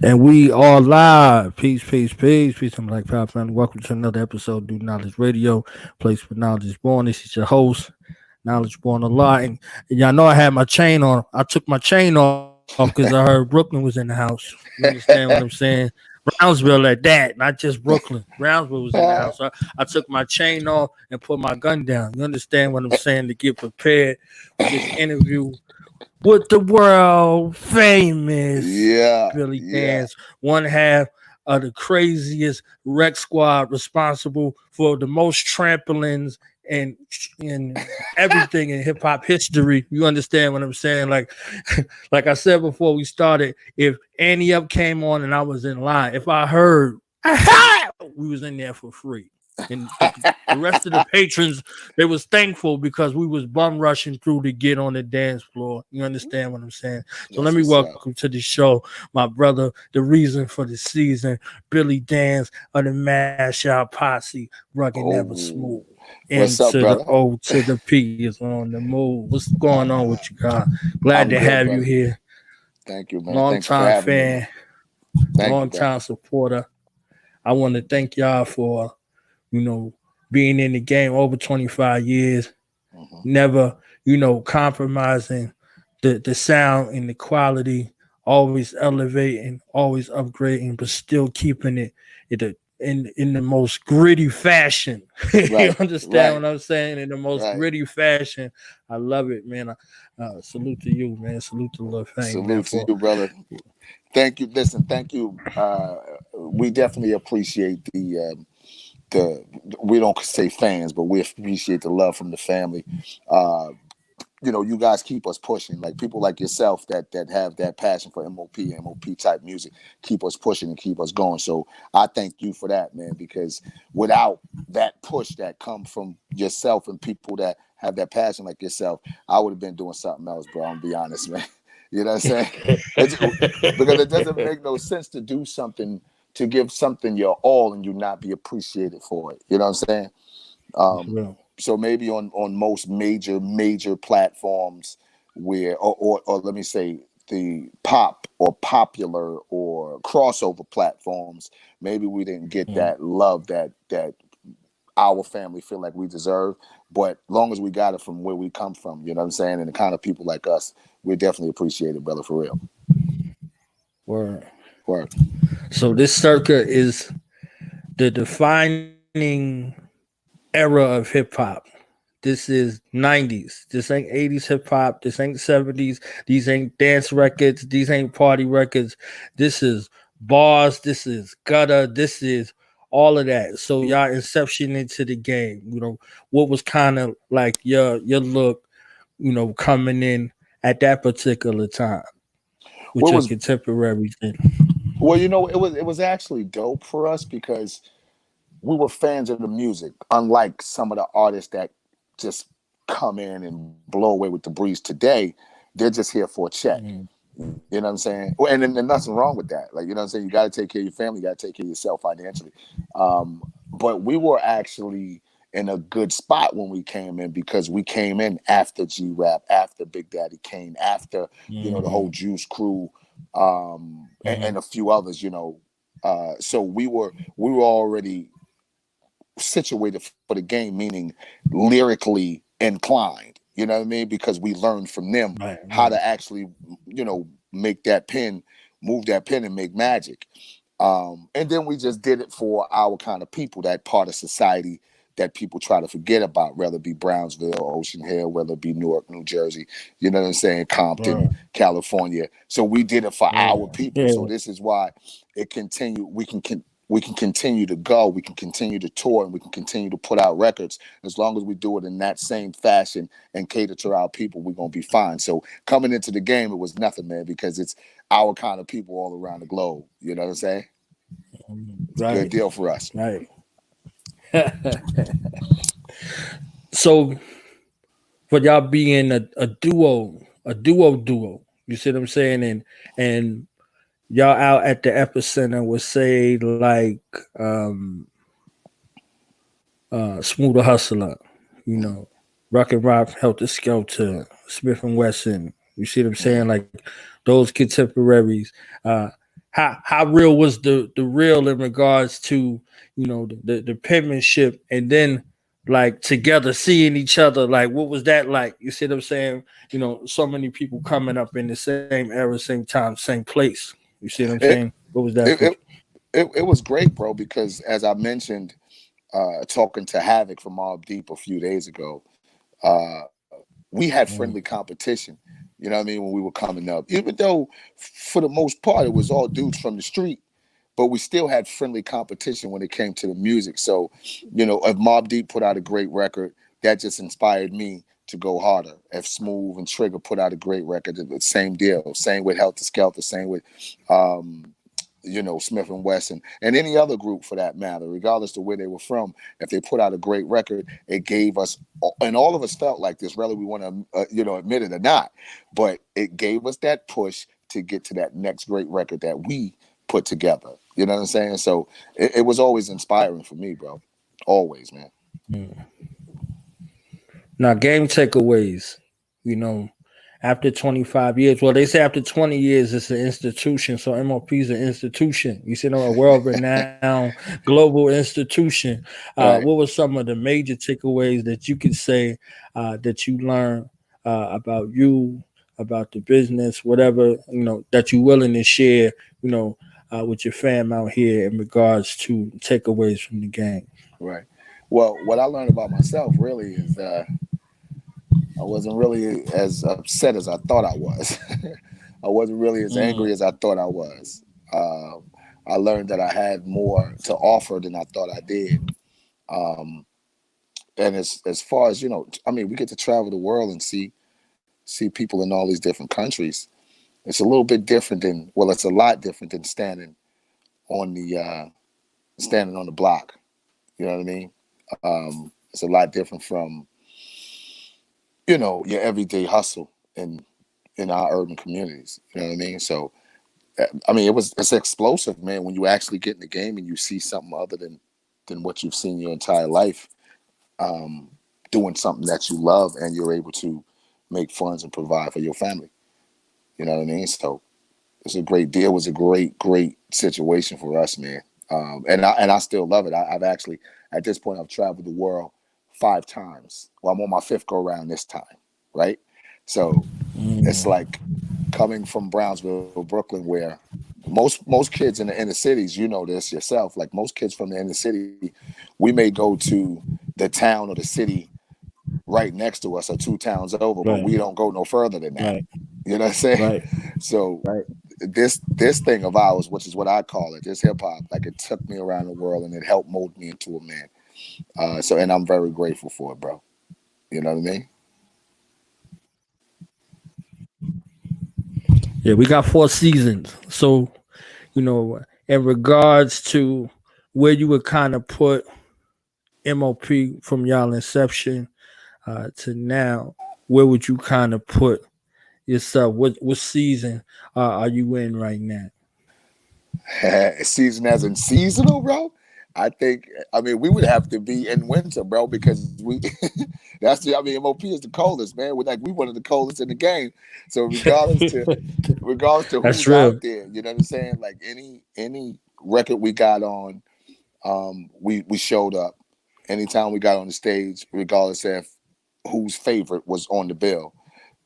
And we are live. Peace, peace, peace, peace. I'm Black Power Family. Welcome to another episode of Do Knowledge Radio, place where knowledge is born. This is your host, Knowledge Born a Lot. And y'all know I had my chain on. I took my chain off because I heard Brooklyn was in the house. You understand what I'm saying? Brownsville at that, not just Brooklyn. Brownsville was in the house. I took my chain off and put my gun down. You understand what I'm saying? To get prepared for this interview with the world famous Yeah, Billy yeah. Danze, one half of the craziest rec squad responsible for the most trampolines and in everything in hip hop history. You understand what I'm saying? Like, like I said before we started, if Annie Up came on and I was in line, if I heard, aha, we was in there for free. And the rest of the patrons, they was thankful because we was bum rushing through to get on the dance floor. You understand what I'm saying? So let That's me what's up. welcome to the show my brother, the reason for the season, Billy Danze of the Mash Out Posse, Rugged Never Smooth. Oh, And what's up, to the brother? O to the P is on the move. What's going on with you, God? Glad I'm to good, have you brother. here. Thank you, man. Long Thank you for time having me, man. fan, Thank you, long bro. time supporter. I want to thank y'all for being in the game over 25 years, Hmm. never, compromising the sound and the quality, always elevating, always upgrading, but still keeping it in the most gritty fashion. You Right, understand right, what I'm saying? In the most right. gritty fashion. I love it, man. Salute to you, man. Salute to Lil Fame, man, Salute to for you, brother. Thank you. Listen, thank you. We definitely appreciate the. We don't say fans, but we appreciate the love from the family. Uh, you guys keep us pushing. Like people like yourself that have that passion for MOP type music, keep us pushing and keep us going. So I thank you for that, man, because without that push that come from yourself and people that have that passion like yourself, I would have been doing something else, bro. I'm gonna be honest, man. You know what I'm saying? It's, because it doesn't make no sense to do something, to give something your all and you not be appreciated for it. You know what I'm saying? Um, real. so maybe on most major platforms where or let me say the pop or popular or crossover platforms, maybe we didn't get Mhm. that love that our family feel like we deserve. But long as we got it from where we come from, you know what I'm saying, and the kind of people like us, we definitely appreciate it, brother, for real. Word. Word. So this circa is the defining era of hip hop. This is 90s. This ain't 80s hip hop. This ain't 70s. These ain't dance records. These ain't party records. This is bars. This is gutter. This is all of that. So y'all inception into the game. What was kind of like your look, coming in at that particular time with What your was contemporaries. And well, it was actually dope for us because we were fans of the music, unlike some of the artists that just come in and blow away with the breeze today. They're just here for a check. mm, You know what I'm saying? Well, and nothing wrong with that. Like, you know what I'm saying? You got to take care of your family, you got to take care of yourself financially. But we were actually in a good spot when we came in because we came in after G Rap, after Big Daddy Kane, after, the whole mhm, Juice Crew, and mhm, a few others. So we were already situated for the game, meaning lyrically inclined. You know what I mean? Because we learned from them right, how right. to actually, make that pen, move that pen, and make magic. And then we just did it for our kind of people, that part of society that people try to forget about, whether it be Brownsville, Ocean Hill, whether it be Newark, New Jersey, you know what I'm saying, Compton, Right. California. So we did it for our Yeah. people. So Yeah. this is why it continue. We can continue to go. We can continue to tour, and we can continue to put out records as long as we do it in that same fashion and cater to our people. We're gonna be fine. So coming into the game, it was nothing, man, because it's our kind of people all around the globe. You know what I'm saying? It's a good Right. deal for us. Right. So for y'all being a duo, you see what I'm saying? And y'all out at the epicenter would say like Smooth the Hustler, you Mm-hmm. know, Rock and Rock, Helter Skelter, Smith and Wesson. You see what I'm Mm-hmm. saying? Like those contemporaries. Uh how real was the real in regards to the penmanship, and then like together seeing each other, like what was that like? You see what I'm saying? So many people coming up in the same era, same time, same place. You see what I'm saying? It What was that it for? it, it was great, bro, because as I mentioned, talking to Havoc from Mobb Deep a few days ago, uh, we had friendly Mm. competition. You know what I mean? When we were coming up, even though for the most part it was all dudes from the street, but we still had friendly competition when it came to the music. So, if Mobb Deep put out a great record, that just inspired me to go harder. If Smooth and Trigger put out a great record, the same deal. Same with Helter Skelter. Same with um, Smith and Wesson, and any other group for that matter, regardless of where they were from. If they put out a great record, it gave us, and all of us felt like this, whether we want to, admit it or not. But it gave us that push to get to that next great record that we put together. You know what I'm saying? So it was always inspiring for me, bro. Always, man. Mm. Now, game takeaways. You know, after 25 years, well, they say after 20 years, it's an institution. So MOP is an institution. You see, a world renowned global institution. What Right. were some of the major takeaways that you could say that you learned about you, about the business, whatever, that you're willing to share, with your fam out here in regards to takeaways from the game? Right. Well, what I learned about myself really is I wasn't really as upset as I thought I was. I wasn't really as Mm, angry as I thought I was. Um, I learned that I had more to offer than I thought I did. Um, and as far as I mean, we get to travel the world and see people in all these different countries. It's a little bit different than well, it's a lot different than on the standing on the block. You know what I mean? It's a lot different from your everyday hustle in our urban communities. You know what I mean? So I mean, it's explosive, man. When you actually get in the game and you see something other than what you've seen your entire life, um, doing something that you love, and you're able to make funds and provide for your family. You know what I mean? So it's a great deal. It was a great situation for us, man. And I still love it. I've actually at this point I've traveled the world 5 times. Well, I'm on my fifth go around this time, right? So it's mm, like coming from Brownsville, Brooklyn, where most kids in the inner cities, you know this yourself. Like most kids from the inner city, we may go to the town or the city right next to us or 2 towns over, but right, we don't go no further than that. right, You know what I'm saying? right, So right. this thing of ours, which is what I call it, this hip hop, like it took me around the world and it helped mold me into a man. And I'm very grateful for it, bro. You know what I mean? Yeah, we got 4 seasons. So, in regards to where you would kind of put MOP from y'all inception to now, where would you kind of put yourself? What season are you in right now? Season as in seasonal, bro. I mean, we would have to be in winter, bro, because we I mean, MOP is the coldest, man. We one of the coldest in the game. So regardless to That's who's real. out there, you know what I'm saying? Like any record we got on, we showed up. Anytime we got on the stage, regardless of whose favorite was on the bill,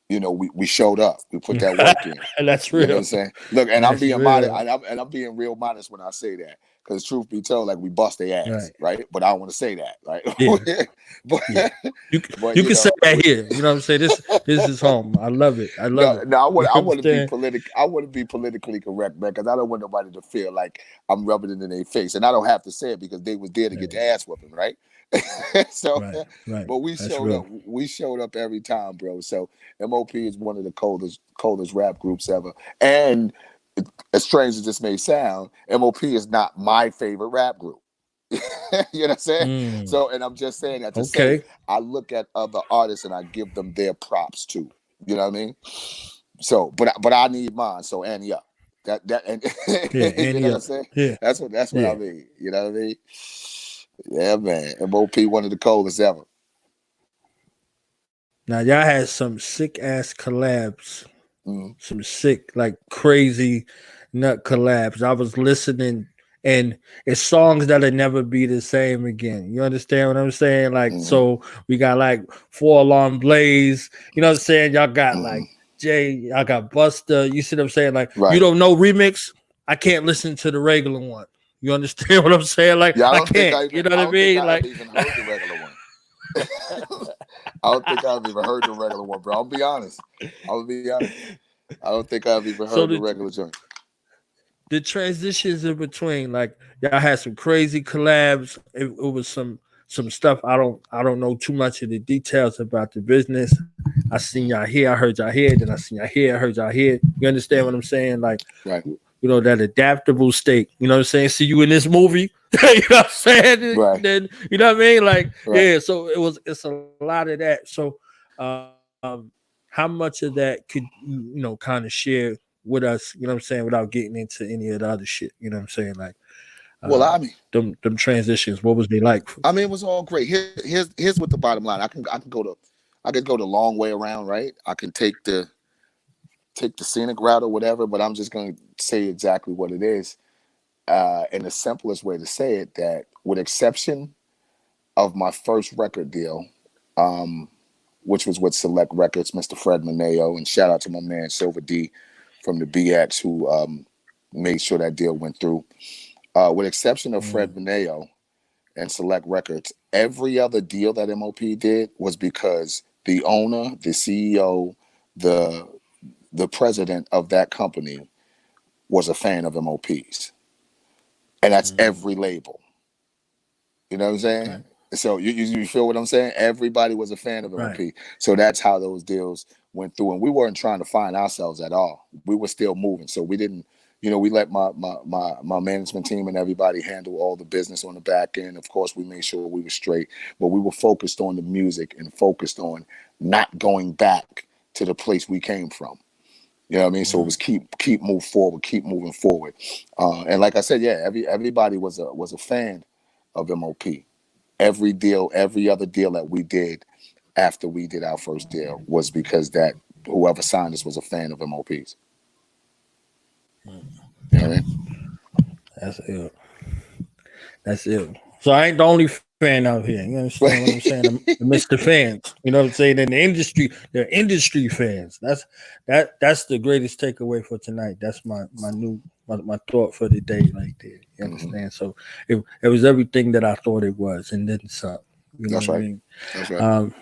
we showed up. We put that work in. That's You know what I'm real. saying? Look, and I'm That's being modest, real. and I'm being real modest when I say that, because truth be told, like we bust their ass, Right. right? But I don't want to say that, right? Yeah. but Yeah. You but you can say that here. You know what I'm saying? This is home. I love it. I love no, it. no, You I want to be understand? politic. I want to be politically correct, man, because I don't want nobody to feel like I'm rubbing it in their face, and I don't have to say it because they was there to get Right. their ass whooping, right? So, Right. Right. but we That's showed up. real. We showed up every time, bro. So MOP is one of the coldest rap groups ever, and as strange as this may sound, MOP is not my favorite rap group. You know what I'm saying? Mm. So, and I'm just saying that to say Okay. I look at other artists and I give them their props too. You know what I mean? So, but I need mine. So, Annie up. That and Yeah. you Annie know what I'm up. saying? Yeah. That's what I Yeah. mean. You know what I mean? Yeah, man. MOP one of the coldest ever. Now y'all had some sick ass collabs, Mm. some sick, like crazy. nut collabs. I was listening, and it's songs that'll never be the same again. You understand what I'm saying? Like, Mm-hmm. so we got like Four Alarm Blaze. You know what I'm saying? Y'all got Mm-hmm. like Jay. I got Buster. You see what I'm saying? Like, you Right. don't know remix. I can't listen to the regular one. You understand what I'm saying? Like, Yeah, I can't. You know what I I don't think mean? I ever Like, even heard the regular one. I don't think I've even heard the regular one, bro. I'll be honest. I'll be honest. I don't think I've even so heard the regular joint. the transitions in between, like y'all had some crazy collabs. It was some stuff I don't know too much of the details about the business. I seen y'all here, I heard y'all here, then I seen y'all here, I heard y'all here. You understand what I'm saying? Like, Right. you know, that adaptable state. You know what I'm saying? See you in this movie. You know what I'm saying? Right. Then you know what I mean? Like, Right. yeah. So it's a lot of that. So, how much of that could kind of share with us? You know what I'm saying? Without getting into any of the other shit. You know what I'm saying? Like, Well, uh, them transitions. What was they like? it was all great. Here's what the bottom line. I could go the long way around, right? I can take the scenic route or whatever, but I'm just going to say exactly what it is. And the simplest way to say it, that with exception of my first record deal, um, which was with Select Records, Mr. Fred Mineo, and shout out to my man Silver D from the BX who made sure that deal went through. With exception of Fred Mineo and Select Records, every other deal that MOP did was because the owner, the CEO, the the president of that company was a fan of MOP's, and that's every label. You know what I'm Okay. saying? So you feel what I'm saying? Everybody was a fan of Right. MOP. So that's how those deals went through. And we weren't trying to find ourselves at all. We were still moving. So we didn't, we let my management team and everybody handle all the business on the back end. Of course, we made sure we were straight, but we were focused on the music and focused on not going back to the place we came from. You know what I mean? So it was keep move forward, keep moving forward. And like I said, yeah, everybody was a fan of MOP. Every deal, every other deal that we did after we did our first deal was because that whoever signed us was a fan of MOPs. You know what I mean? That's it. That's it. So I ain't the only fan out here. You understand what I'm saying? The Mr. Fans. You know what I'm saying? In the industry, they're industry fans. That's the greatest takeaway for tonight. That's my new my thought for the day right there. You Hmm. understand? So it was everything that I thought it was and then some. You know That's what I right. mean? That's right. Um,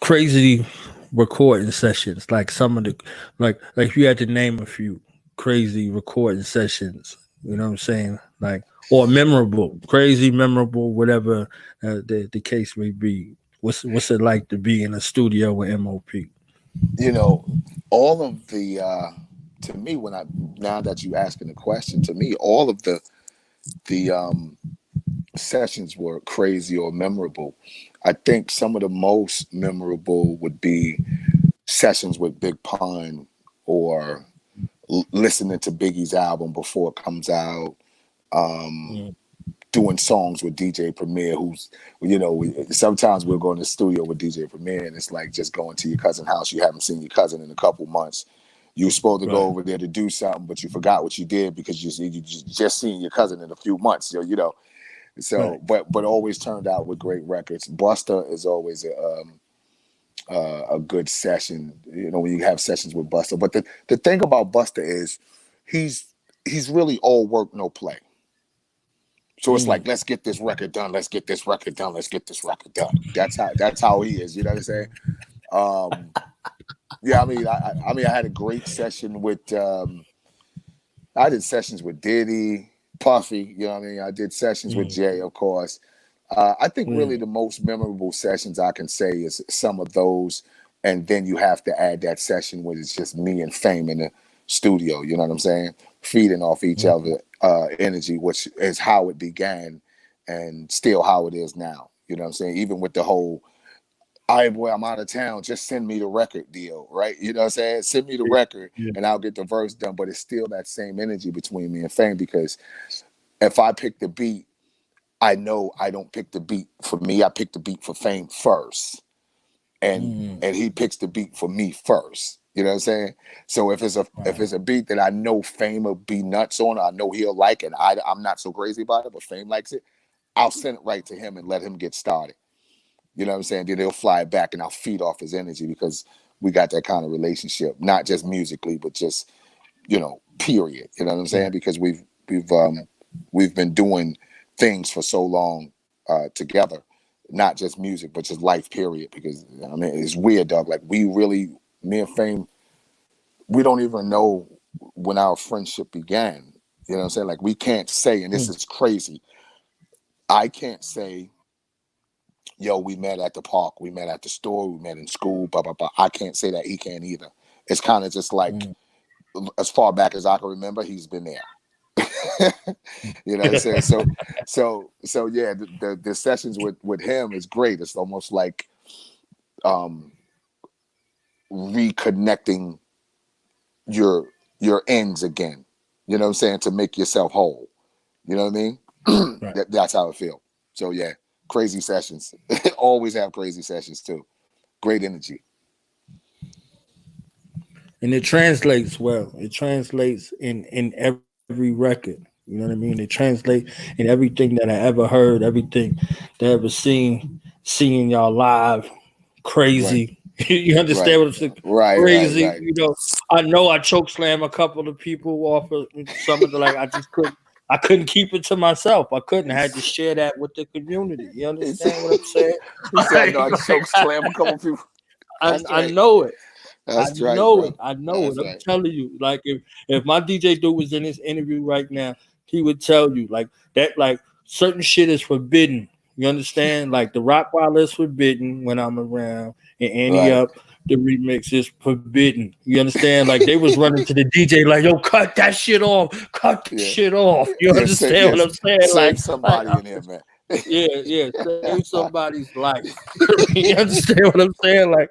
crazy recording sessions, like some of the like if you had to name a few crazy recording sessions, you know what I'm saying? Like or memorable, crazy, memorable, whatever the case may be. What's it like to be in a studio with MOP? You know, all of the to me when I now that you asking the question, to me, all of the sessions were crazy or memorable. I think some of the most memorable would be sessions with Big Pun or listening to Biggie's album before it comes out, um, Mm, doing songs with DJ Premier, who's, sometimes we'll go in the studio with DJ Premier and it's like just going to your cousin's house. You haven't seen your cousin in a couple months. You were supposed to go right. over there to do something, but you forgot what you did because you just seen your cousin in a few months. So, Right. but always turned out with great records. Buster is always a good session. When you have sessions with Buster. But the thing about Buster is he's really all work, no play. So it's like, Mm, let's get this record done. Let's get this record done. Let's get this record done. That's how he is. You know what I'm saying? Um, yeah, I had a great session with. I did sessions with Diddy, Puffy. You know what I mean? I did sessions with mm, Jay, of course. I think really mm, the most memorable sessions I can say is some of those, and then you have to add that session where it's just me and Fame in the studio. You know what I'm saying? Feeding off each mm, other energy, which is how it began, and still how it is now. You know what I'm saying? Even with the whole, "All right, boy, I'm out of town. Just send me the record" deal, right? You know what I'm saying? Send me the record, yeah. and I'll get the verse done. But it's still that same energy between me and Fame because if I pick the beat, I know I don't pick the beat for me. I pick the beat for Fame first, and Mm, and he picks the beat for me first. You know what I'm saying? So if it's a beat that I know Fame will be nuts on, I know he'll like it. I'm not so crazy about it, but Fame likes it. I'll send it right to him and let him get started. You know what I'm saying? Then he'll fly it back and I'll feed off his energy because we got that kind of relationship, not just musically, but just, period. You know what I'm saying? Because we've been doing things for so long together, not just music, but just life, period. Because I mean, it's weird, dog. Like me and Fame, we don't even know when our friendship began. You know what I'm saying? Like we can't say, and this is crazy. I can't say, yo, we met at the park, we met at the store, we met in school, blah blah blah. I can't say that. He can't either. It's kind of just like as far back as I can remember, he's been there. You know what I'm saying? So yeah, the sessions with him is great. It's almost like reconnecting your ends again. You know what I'm saying? To make yourself whole. You know what I mean? Right. That's how it feels. So yeah, crazy sessions. Always have crazy sessions too. Great energy. And it translates well. It translates in every record. You know what I mean? It translates in everything that I ever heard, everything that I ever seeing y'all live, Right. crazy. You understand Right. what I'm saying? Right. Right. Crazy. Right. I know I choke slam a couple of people off of some of the like. I couldn't keep it to myself. I couldn't. I had to share that with the community. You He said, understand what I'm saying? he said, I know I choke slam a couple people. That's I right. know it. I That's right, know it. bro. I know it. That's I'm right. telling you, like if my DJ dude was in this interview right now, he would tell you like that, like certain shit is forbidden. You understand? Like the Rottweiler is forbidden when I'm around, and Annie Right. Up, the remix is forbidden. You understand? Like they was running to the DJ like, "Yo, cut that shit off! Cut that Yeah. shit off!" You Yeah. Say, understand what yes. I'm saying? Save Like somebody in here, man. yeah, save somebody's life. You understand what I'm saying? Like,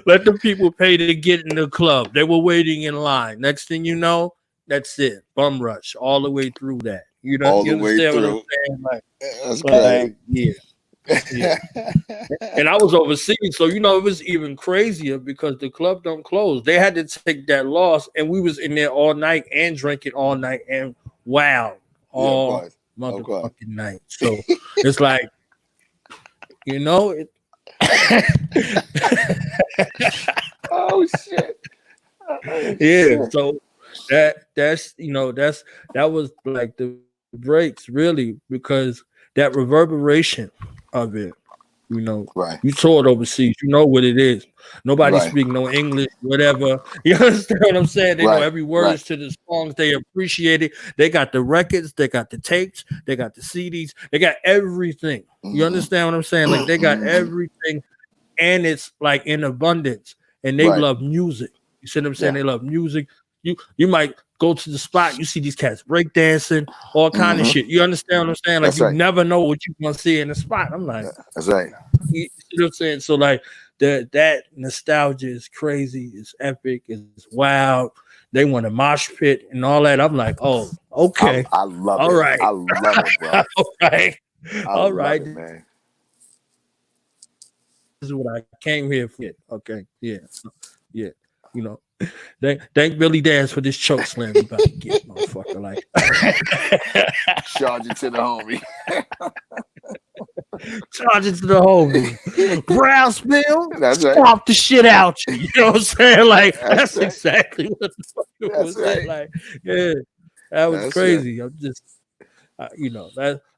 let the people pay to get in the club. They were waiting in line. Next thing you know, that's it. Bum rush all the way through that. All You the way understand what I'm through. saying? That's Like crazy. yeah. And I was overseas, so it was even crazier because the club don't close. They had to take that loss, and we was in there all night and drinking all night and wow, Yeah, of all course. Of course. motherfucking night. So it's like it. Oh shit. Oh Yeah, shit. so that was like the breaks really because that reverberation of it, Right. you toured overseas, you know what it is. Nobody Right. speak no English, whatever. You understand what I'm saying? They know Right. every Right. words to the songs. They appreciate it. They got the records, they got the tapes, they got the CDs, they got everything. You Mm-hmm. understand what I'm saying? Like they got Mm-hmm. everything, and it's like in abundance. And they Right. love music. You see what I'm saying? Yeah. They love music. You might go to the spot, you see these cats breakdancing, all kind of Mm-hmm. shit. You understand what I'm saying? Like That's you right. never know what you're gonna see in the spot. I'm like, That's right. you see what I'm saying? So like that nostalgia is crazy, it's epic, it's wild. They want a mosh pit and all that. I'm like, oh, okay, I love all it. right, I love it, bro. all right, I all love right. it, This man. is what I came here for. Okay, yeah, yeah. You know, thank Billy Danze for this choke slam you about to get, motherfucker. Like, Charge it to the homie. charge it to the homie. Brownsville, That's right. stomp the shit out you. You know what I'm saying? Like, That's that's right. exactly what the fuck it That's was it. right. Like, yeah, that was That's right. crazy. That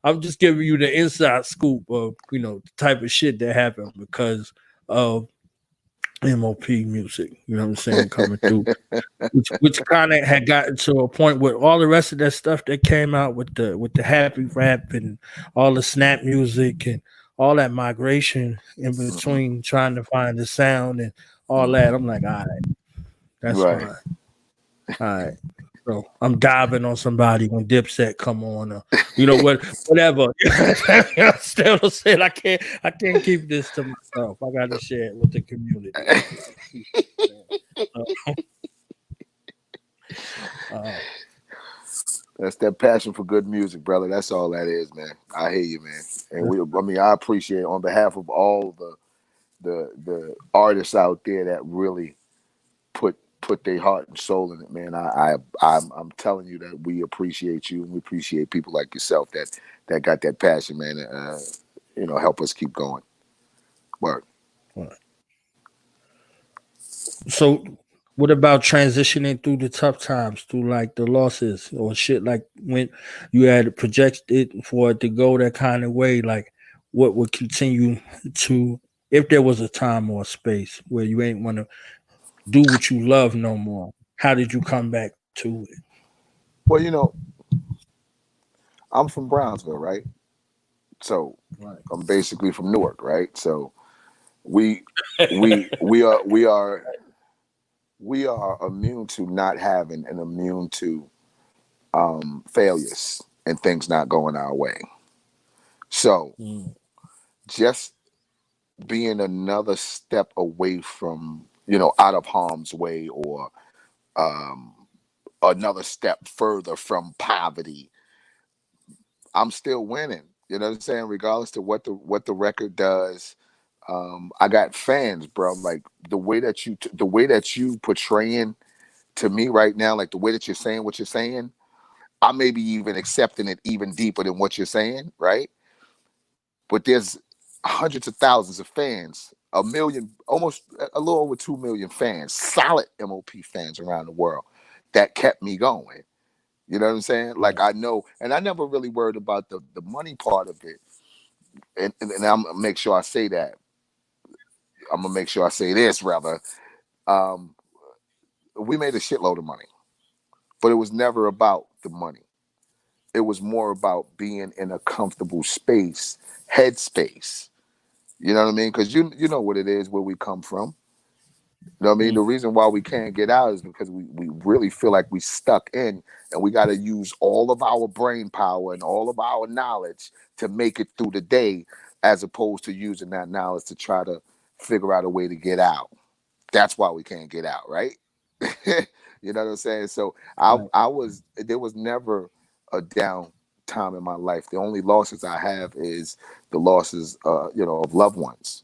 I'm just giving you the inside scoop of the type of shit that happened because of MOP music. You know what I'm saying? Coming through, which kind of had gotten to a point where all the rest of that stuff that came out with the happy rap and all the snap music and all that migration in Mm-hmm. between trying to find the sound and all that. Mm-hmm. I'm like, all right, that's Right. fine. All right. So I'm diving on somebody when Dipset come on, whatever. Still saying I can't keep this to myself. I got to share it with the community. So, uh, That's that passion for good music, brother. That's all that is, man. I hear you, man. And I appreciate it on behalf of all the artists out there that really put put their heart and soul in it, man. I'm telling you that we appreciate you, and we appreciate people like yourself that got that passion, man. Help us keep going. Work. So, what about transitioning through the tough times, through like the losses or shit? Like when you had projected for it to go that kind of way, like what would continue to, if there was a time or a space where you ain't want to do what you love no more? How did you come back to it? Well, I'm from Brownsville, right? So Right. I'm basically from Newark, right? So we we we are we are we are immune to not having and immune to failures and things not going our way. So Mm, just being another step away from, out of harm's way, or um, another step further from poverty, I'm still winning. You know what I'm saying? Regardless to what the record does, I got fans, bro. Like the way that you portraying to me right now, like the way that you're saying what you're saying, I may be even accepting it even deeper than what you're saying, right? But there's hundreds of thousands of fans, a million, almost a little over 2 million fans, solid MOP fans around the world that kept me going. You know what I'm saying? Like, right. I know, and I never really worried about the money part of it. And I'm gonna make sure I say that. I'm gonna make sure I say this rather. Um, we made a shitload of money, but it was never about the money. It was more about being in a comfortable space, headspace. You know what I mean? Because you know what it is where we come from. You know what I mean? The Mm, reason why we can't get out is because we really feel like we stuck in, and we got to use all of our brain power and all of our knowledge to make it through the day, as opposed to using that knowledge to try to figure out a way to get out. That's why we can't get out, right? You know what I'm saying? So right. there was never a down time in my life. The only losses I have is the losses, of loved ones.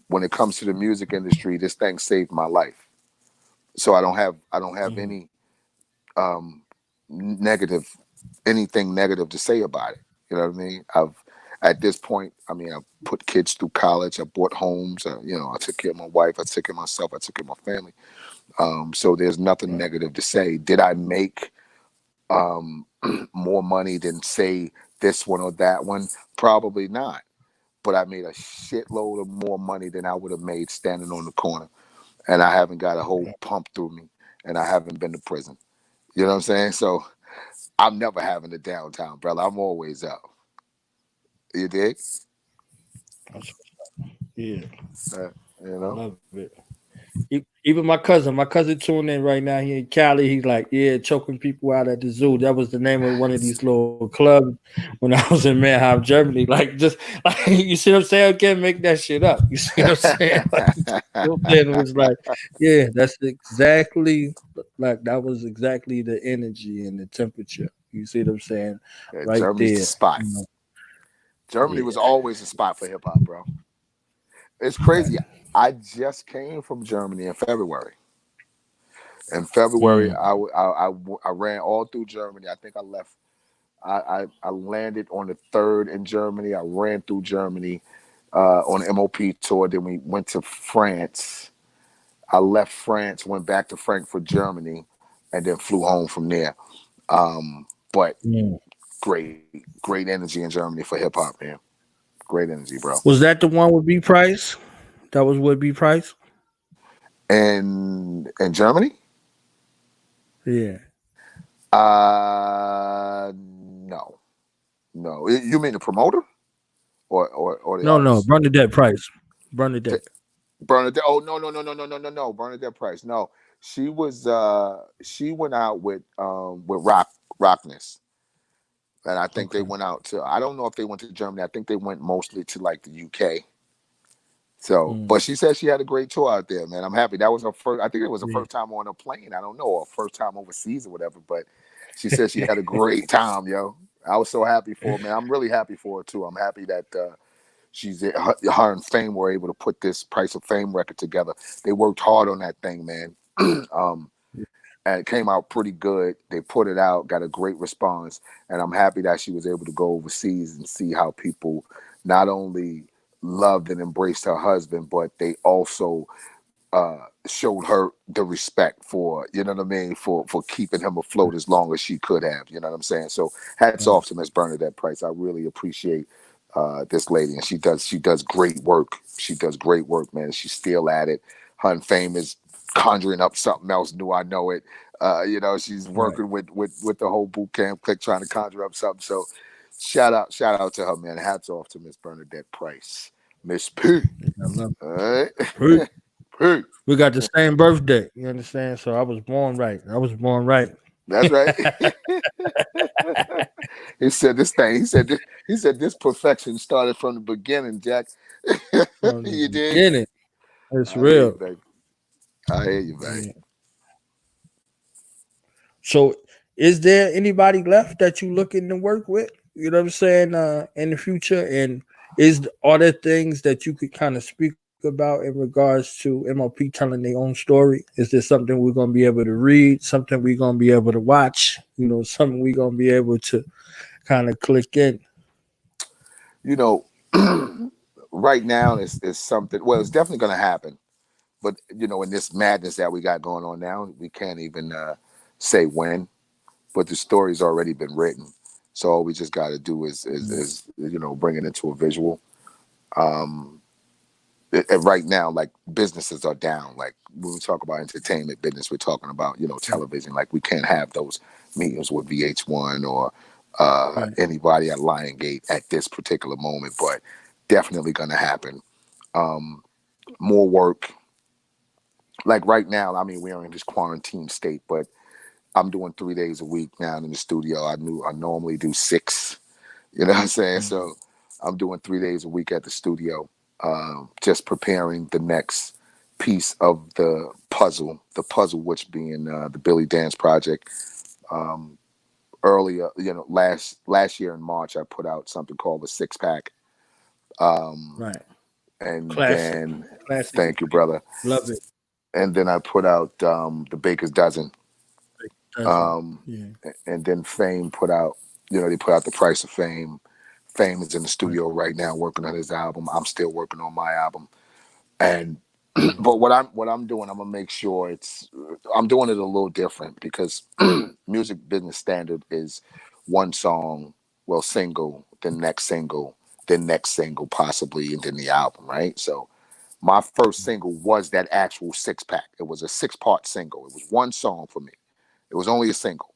When it comes to the music industry, this thing saved my life. So I don't have Mm, any um, negative anything negative to say about it. You know what I mean? I've At this point, I mean, I've put kids through college. I bought homes. I took care of my wife. I took care of myself. I took care of my family. So there's nothing right. negative to say. Did I make um, more money than say this one or that one? Probably not. But I made a shitload of more money than I would have made standing on the corner, and I haven't got a whole pump through me, and I haven't been to prison. You know what I'm saying? So I'm never having a downtime, brother. I'm always up. You dig? That's, yeah, Uh, you I know? love it. Even my cousin tuned in right now. He in Cali. He's like, yeah, choking people out at the zoo. That was the name of one of these little clubs when I was in Mannheim, Germany. Like, just like you see what I'm saying? I can't make that shit up. You see what I'm saying? Like, then it was like, yeah, that's exactly like that was exactly the energy and the temperature. You see what I'm saying? Yeah, Right Germany's the there. spot. You know, Germany was yeah. always a spot for hip hop, bro. It's Right. crazy. I just came from Germany in February. In February, Mm, I ran all through Germany. I think I left. I landed on the third in Germany. I ran through Germany on the MOP tour. Then we went to France. I left France, went back to Frankfurt, Germany, and then flew home from there. But mm. great energy in Germany for hip hop, man. Great energy, bro. Was that the one with B Price? That was with B Price. And in Germany, Yeah. no, no. You mean the promoter or the No, no, artist? Bernadette Price. Bernadette. Bernadette. Oh, no. Bernadette Price. No, she went out with Rockness, and I think they Okay. went out to. I don't know if they went to Germany. I think they went mostly to like the UK. So, Mm, but she said she had a great tour out there, man. I'm happy. That was her first. I think it was her yeah. first time on a plane. I don't know, or first time overseas or whatever. But she said she had a great time, yo. I was so happy for her, man. I'm really happy for her too. I'm happy that her and Fame were able to put this Price of Fame record together. They worked hard on that thing, man. um, and it came out pretty good. They put it out, got a great response, and I'm happy that she was able to go overseas and see how people not only loved and embraced her husband, but they also showed her the respect for, you know what I mean, for keeping him afloat as long as she could have. You know what I'm saying? So hats off to Miss Bernadette Price. I really appreciate this lady, and she does great work. She does great work, man. She's still at it. Her and Fame is conjuring up something else new. I know it. She's Right. working with the whole boot camp clique, trying to conjure up something. So shout out to her, man. Hats off to Miss Bernadette Price, Miss P. I love All right. it. P. We got the same birthday. You understand? So I was born right. I was born right. That's right. He said this thing. He said this perfection started from the beginning, Jack. From the You dig? beginning. It's I hear you, real. baby. I hear you, baby. Yeah. So is there anybody left that you looking to work with? You know what I'm saying? In the future, and are there things that you could kind of speak about in regards to MOP telling their own story? Is there something we're gonna be able to read? Something we're gonna be able to watch? Something we're gonna be able to kind of click in. You know, right now is something. Well, it's definitely going to happen. But in this madness that we got going on now, we can't even say when. But the story's already been written. So all we just got to do is bring it into a visual. Um, right now, like businesses are down. Like when we talk about entertainment business, we're talking about television. Like we can't have those meetings with VH1 or Right. anybody at Lion Gate at this particular moment. But definitely going to happen. Um, More work. Like right now, I mean, we're in this quarantine state, but I'm doing 3 days a week now in the studio. I normally do six. You know what I'm saying? Mm. So I'm doing 3 days a week at the studio, just preparing the next piece of the puzzle. The puzzle, which being the Billy Danze project. Um, Earlier, last year in March, I put out something called the Six Pack, um, Right. and Classic. then Classic. thank you, brother. Love it. And then I put out the Baker's Dozen, Doesn't. um, Yeah. and then Fame put out. They put out the Price of Fame. Fame is in the Right. studio right now working on his album. I'm still working on my album, and Mm. but what I'm doing, I'm gonna make sure I'm doing it a little different because music business standard is one song, well, single, then next single, possibly, and then the album, right? So my first single was that actual six pack. It was a 6-part single. It was one song for me. It was only a single.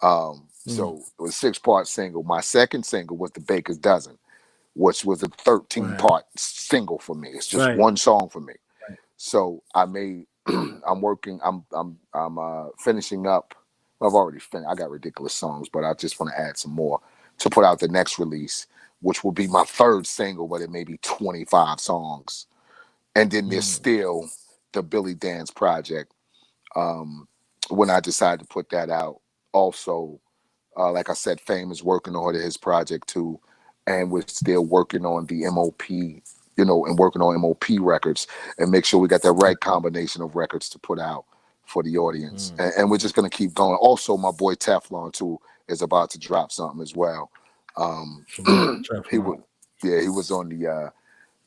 Mm. So it was a 6-part single. My second single was the Baker's Dozen, which was a 13 Wow. part single for me. It's just Right. one song for me. Right. So I made. I'm working. I'm finishing up. I've already finished. I got ridiculous songs, but I just want to add some more to put out the next release, which will be my third single, but it may be 25 songs. And then there's Mm. still the Billy Danze project. Um, when I decided to put that out, also, like I said, Fame is working on his project too, and we're still working on the MOP, and working on MOP records and make sure we got the right combination of records to put out for the audience. Mm. And we're just gonna keep going. Also, my boy Teflon too is about to drop something as well. Um, Salute to he Teflon. was, yeah,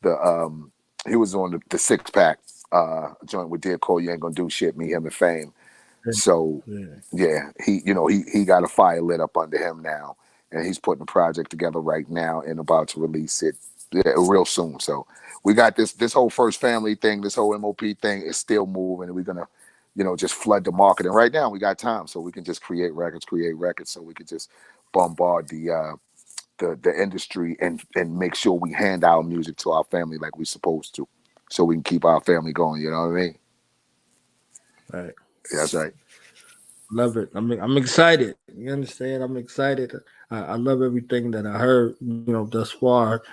the he was on the six pack joint with Dear Cole. You ain't gonna do shit. Me, him, and Fame. Yeah. So Yeah. yeah, he got a fire lit up under him now, and he's putting a project together right now and about to release it, yeah, real soon. So we got this whole First Family thing, this whole MOP thing is still moving, and we're gonna just flood the market. And right now we got time, so we can just create records, so we can just bombard the industry and make sure we hand our music to our family like we're supposed to, so we can keep our family going. You know what I mean? Right. Yeah, that's right. Love it. I'm excited. You understand? I'm excited. I love everything that I heard, thus far.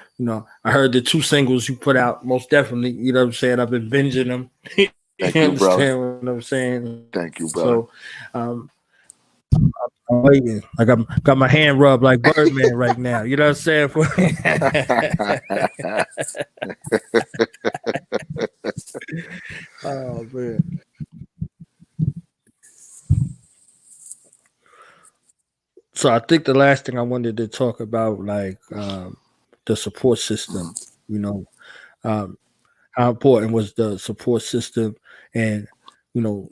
I heard the two singles you put out, most definitely. You know what I'm saying? I've been binging them. You Thank you, brother. understand what I'm saying? Thank you, So brother. um, I'm waiting. Like I'm got my hand rubbed like Birdman right now. You know what I'm saying? Oh man. So I think the last thing I wanted to talk about, like the support Mhm. system, you know, um, how important was the support system, and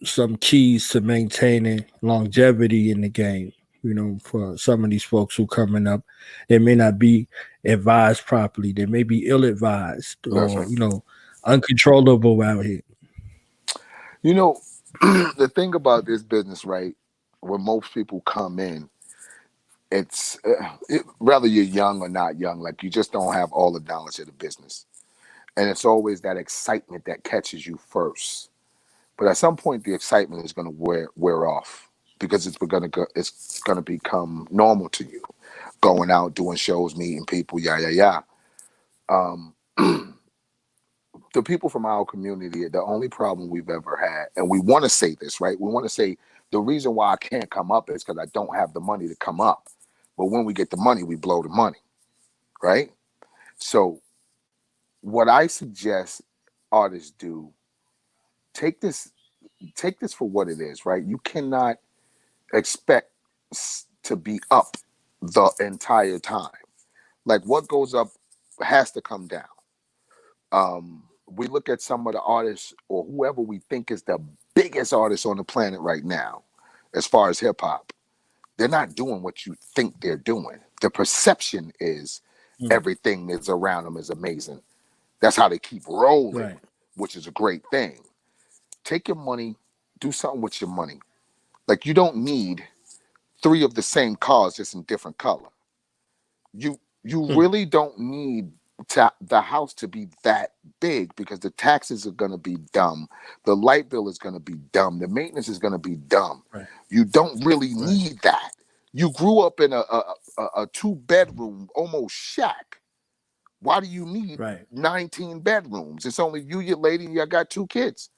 some keys to maintaining longevity in the game. For some of these folks who coming up, they may not be advised properly. They may be ill advised, That's or right. uncontrollable out here. You know, the thing about this business, right? When most people come in, whether you're young or not young, like you just don't have all the knowledge of the business, and it's always that excitement that catches you first. But at some point, the excitement is going to wear off because it's going to become normal to you, going out, doing shows, meeting people, yeah, yeah, yeah. Um, the people from our community, the only problem we've ever had, and we want to say this, right? We want to say the reason why I can't come up is because I don't have the money to come up. But when we get the money, we blow the money, right? So what I suggest artists do, take this take this for what it is, right? You cannot expect to be up the entire time. Like what goes up has to come down. We look at some of the artists or whoever we think is the biggest artist on the planet right now, as far as hip hop. They're not doing what you think they're doing. The perception is Mm, everything that's around them is amazing. That's how they keep rolling, right, which is a great thing. Take your money, do something with your money. Like you don't need three of the same cars just in different color. You mm, really don't need the house to be that big because the taxes are going to be dumb, the light bill is going to be dumb, the maintenance is going to be dumb. right, You don't really right, need that. You grew up in a two-bedroom almost shack. Why do you need right, 19 bedrooms? It's only you, your lady, and you got two kids.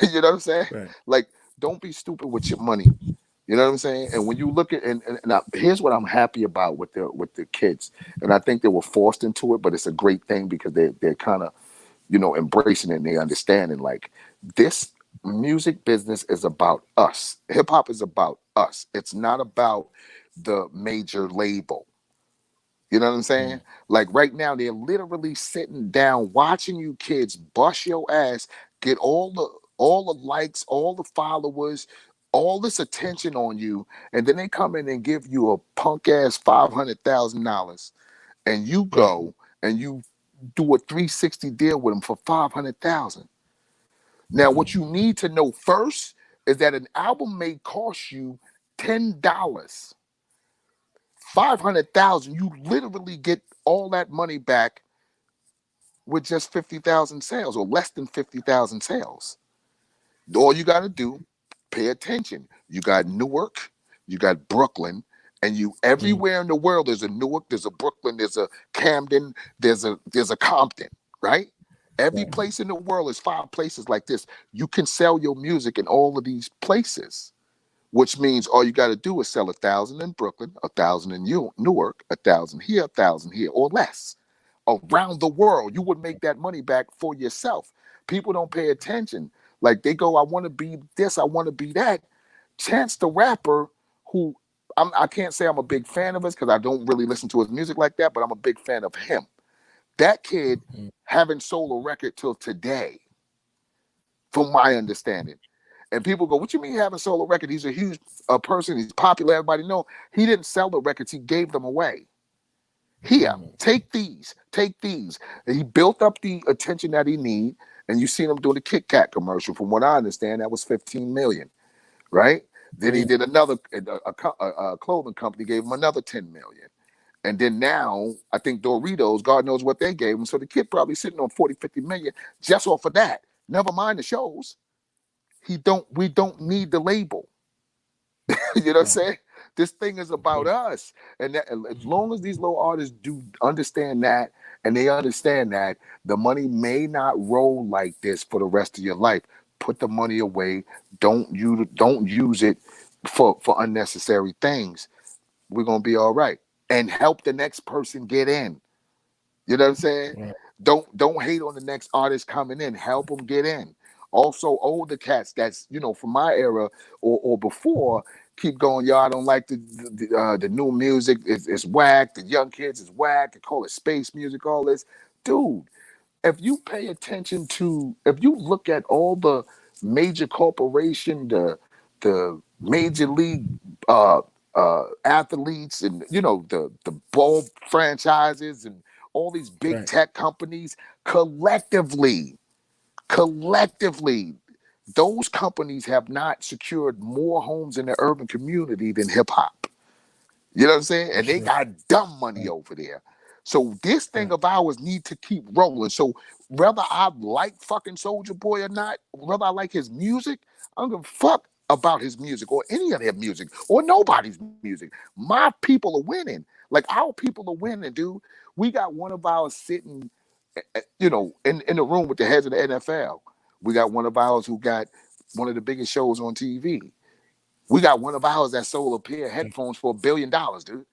You know what I'm saying? right. Like, don't be stupid with your money. You know what I'm saying? And when you look at here's what I'm happy about with the kids, and I think they were forced into it, but it's a great thing because they're kind of embracing it and they understanding like this music business is about us. Hip hop is about us. It's not about the major label. You know what I'm saying? Mm, Like right now, they're literally sitting down watching you kids bust your ass, get all the likes, all the followers, all this attention on you, and then they come in and give you a punk ass $500,000, and you right, go and you do a 360 deal with them for 500,000. Now, what you need to know first is that an album may cost you $10. 500,000, you literally get all that money back with just 50,000 sales or less than 50,000 sales. All you got to do, pay attention. You got Newark, you got Brooklyn, and you mm, everywhere in the world there's a Newark, there's a Brooklyn, there's a Camden, there's a Compton, right? Every right, place in the world is 5 places like this. You can sell your music in all of these places, which means all you got to do is sell 1,000 in Brooklyn, 1,000 in Newark, 1,000 here, 1,000 here, or less around the world. You would make that money back for yourself. People don't pay attention. Like they go, I want to be this, I want to be that. Chance the Rapper, who I can't say I'm a big fan of his because I don't really listen to his music like that, but I'm a big fan of him. That kid mm, haven't sold a record till today, from my understanding. And people go, "What you mean he haven't sold a record? He's a huge person. He's popular. Everybody know." He didn't sell the records. He gave them away. Here, mm, take these. Take these. And he built up the attention that he need. And you seen him doing the Kit Kat commercial. From what I understand, that was 15 million, right? Then he mm, did another a clothing company gave him another 10 million. And then now I think Doritos, God knows what they gave him. So the kid probably sitting on 40, 50 million just off of that. Never mind the shows. We don't need the label. You know what I'm right, saying? This thing is about mm, us. And that, as long as these little artists do understand that and they understand that the money may not roll like this for the rest of your life. Put the money away. Don't use it for unnecessary things. We're gonna be all right. And help the next person get in. You know what I'm saying? right, Don't hate on the next artist coming in. Help them get in. Also, older cats that's from my era or before, keep going. Y'all, I don't like the new music. It's whack. The young kids is whack. They call it space music. All this, dude. If you pay attention to, if you look at all the major corporation, the major league athletes, and the ball franchises and all these big Right. tech companies collectively, those companies have not secured more homes in the urban community than hip hop. You know what I'm saying? For And they sure. got dumb money Right. over there. So this thing Right. of ours need to keep rolling. So whether I like fucking Soldier Boy or not, whether I like his music, I don't give a fuck about his music or any of their music or nobody's music. My people are winning. Like our people are winning, dude. We got one of ours sitting, in the room with the heads of the NFL. We got one of ours who got one of the biggest shows on TV. We got one of ours that sold a pair of Right. headphones for $1 billion, dude.